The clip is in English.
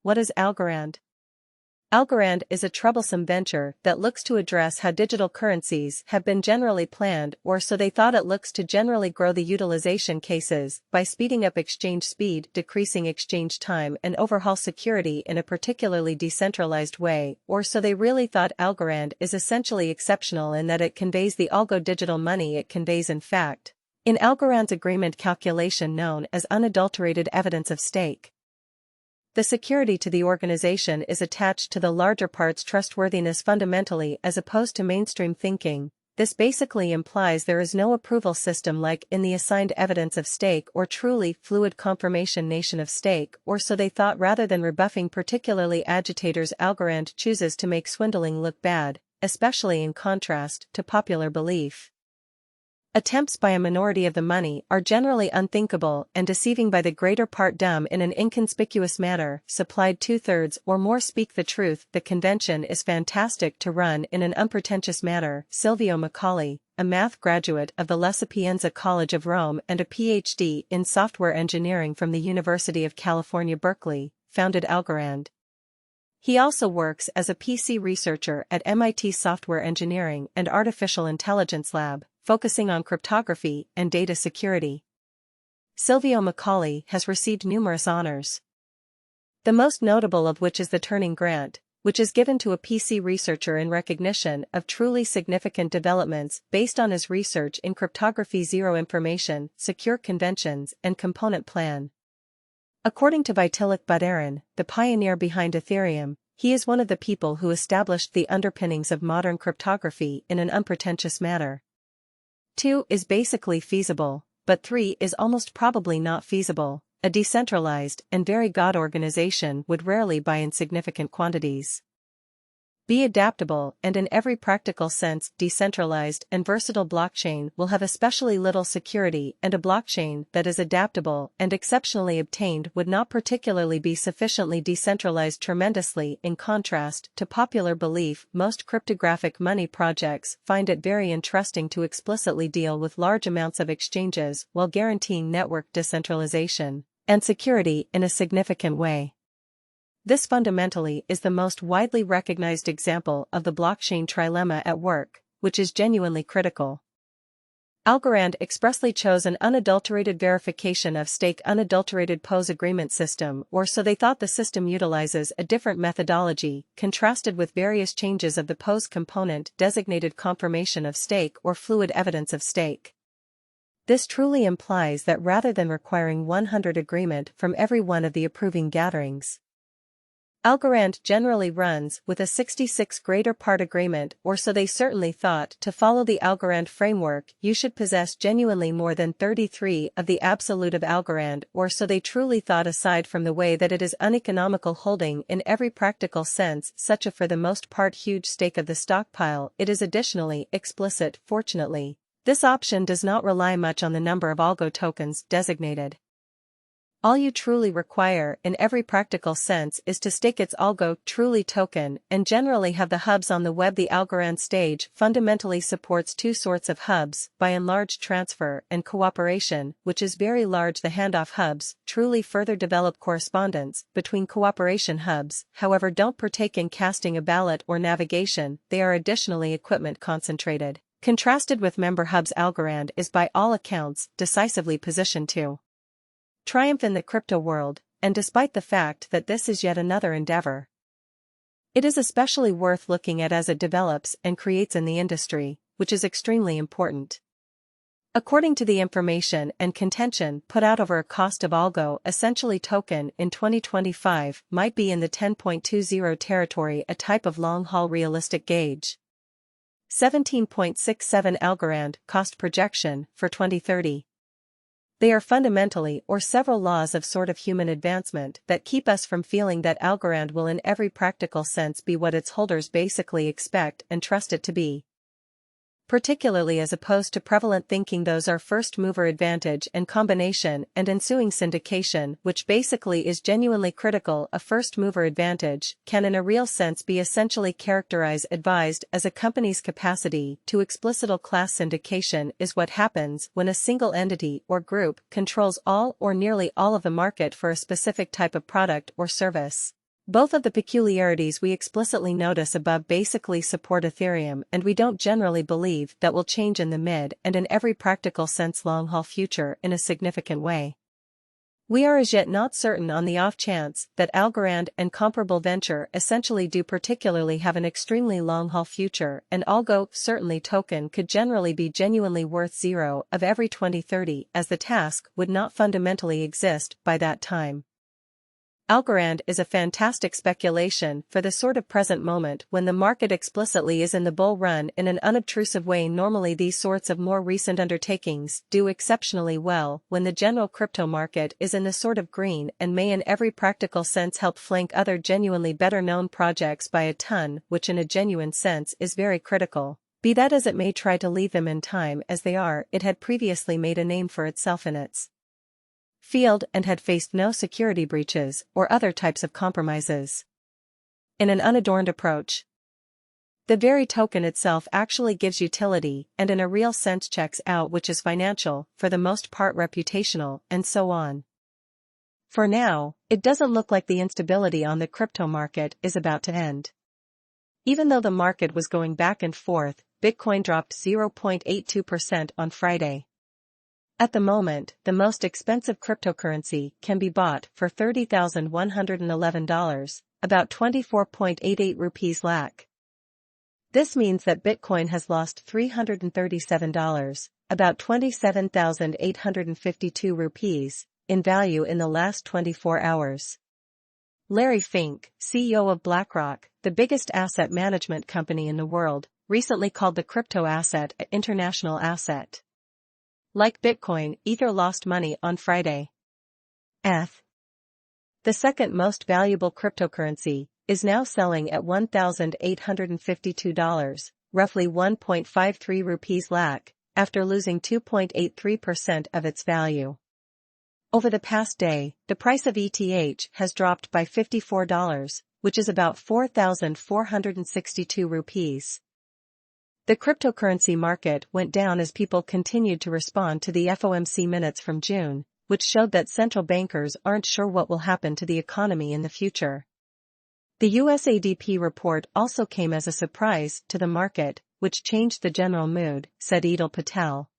What is Algorand? Algorand is a troublesome venture that looks to address how digital currencies have been generally planned, or so they thought. It looks to generally grow the utilization cases by speeding up exchange speed, decreasing exchange time, and overhaul security in a particularly decentralized way, or so they really thought. Algorand is essentially exceptional in that it conveys the Algo digital money it conveys in fact, in Algorand's agreement calculation known as unadulterated evidence of stake. The security to the organization is attached to the larger part's trustworthiness fundamentally as opposed to mainstream thinking. This basically implies there is no approval system like in the assigned evidence of stake or truly fluid confirmation nation of stake, or so they thought. Rather than rebuffing particularly agitators, Algorand chooses to make swindling look bad, especially in contrast to popular belief. Attempts by a minority of the money are generally unthinkable and deceiving by the greater part dumb in an inconspicuous manner, supplied 2/3 or more speak the truth. The convention is fantastic to run in an unpretentious manner. Silvio Macaulay, a math graduate of the La Sapienza College of Rome and a PhD in software engineering from the University of California, Berkeley, founded Algorand. He also works as a PC researcher at MIT Software Engineering and Artificial Intelligence Lab, focusing on cryptography and data security. Silvio Macaulay has received numerous honors, the most notable of which is the Turing Grant, which is given to a PC researcher in recognition of truly significant developments based on his research in cryptography, zero information, secure conventions, and component plan. According to Vitalik Buterin, the pioneer behind Ethereum, he is one of the people who established the underpinnings of modern cryptography in an unpretentious manner. 2 is basically feasible, but 3 is almost probably not feasible. A decentralized and very god organization would rarely buy in significant quantities. Be adaptable, and in every practical sense, decentralized and versatile blockchain will have especially little security, and a blockchain that is adaptable and exceptionally obtained would not particularly be sufficiently decentralized. Tremendously in contrast to popular belief, most cryptographic money projects find it very interesting to explicitly deal with large amounts of exchanges while guaranteeing network decentralization and security in a significant way. This fundamentally is the most widely recognized example of the blockchain trilemma at work, which is genuinely critical. Algorand expressly chose an unadulterated verification of stake unadulterated POS agreement system, or so they thought. The system utilizes a different methodology, contrasted with various changes of the POS component designated confirmation of stake or fluid evidence of stake. This truly implies that rather than requiring 100 agreement from every one of the approving gatherings, Algorand generally runs with a 66 greater part agreement, or so they certainly thought. To follow the Algorand framework, you should possess genuinely more than 33 of the absolute of Algorand, or so they truly thought. Aside from the way that it is uneconomical holding in every practical sense such a for the most part huge stake of the stockpile, it is additionally explicit. Fortunately, this option does not rely much on the number of Algo tokens designated. All you truly require in every practical sense is to stake its Algo truly token and generally have the hubs on the web. The Algorand stage fundamentally supports 2 sorts of hubs, by and large transfer and cooperation, which is very large. The handoff hubs truly further develop correspondence between cooperation hubs, however don't partake in casting a ballot or navigation. They are additionally equipment concentrated. Contrasted with member hubs, Algorand is by all accounts decisively positioned to triumph in the crypto world, and despite the fact that this is yet another endeavor, it is especially worth looking at as it develops and creates in the industry, which is extremely important. According to the information and contention put out over a cost of Algo essentially token in 2025 might be in the 10.20 territory, a type of long-haul realistic gauge. 17.67 Algorand cost projection for 2030. They are fundamentally or several laws of sort of human advancement that keep us from feeling that Algorand will in every practical sense be what its holders basically expect and trust it to be. Particularly as opposed to prevalent thinking. Those are first mover advantage and combination and ensuing syndication, which basically is genuinely critical. A first mover advantage can in a real sense be essentially advised as a company's capacity to explicitly class. Syndication is what happens when a single entity or group controls all or nearly all of the market for a specific type of product or service. Both of the peculiarities we explicitly notice above basically support Ethereum, and we don't generally believe that will change in the mid and in every practical sense long-haul future in a significant way. We are as yet not certain on the off chance that Algorand and comparable venture essentially do particularly have an extremely long-haul future, and Algo certainly token could generally be genuinely worth zero of every 2030 as the task would not fundamentally exist by that time. Algorand is a fantastic speculation for the sort of present moment when the market explicitly is in the bull run in an unobtrusive way. Normally these sorts of more recent undertakings do exceptionally well when the general crypto market is in the sort of green and may in every practical sense help flank other genuinely better known projects by a ton, which in a genuine sense is very critical. Be that as it may, try to leave them in time as they are. It had previously made a name for itself in its field and had faced no security breaches or other types of compromises. In an unadorned approach, the very token itself actually gives utility and in a real sense checks out, which is financial, for the most part reputational, and so on. For now, it doesn't look like the instability on the crypto market is about to end. Even though the market was going back and forth, Bitcoin dropped 0.82% on Friday. At the moment, the most expensive cryptocurrency can be bought for $30,111, about 24.88 rupees lakh. This means that Bitcoin has lost $337, about 27,852 rupees, in value in the last 24 hours. Larry Fink, CEO of BlackRock, the biggest asset management company in the world, recently called the crypto asset an international asset. Like Bitcoin, Ether lost money on Friday. ETH, the second most valuable cryptocurrency, is now selling at $1,852, roughly 1.53 rupees lakh, after losing 2.83% of its value. Over the past day, the price of ETH has dropped by $54, which is about 4,462 rupees. The cryptocurrency market went down as people continued to respond to the FOMC minutes from June, which showed that central bankers aren't sure what will happen to the economy in the future. The USADP report also came as a surprise to the market, which changed the general mood, said Edel Patel,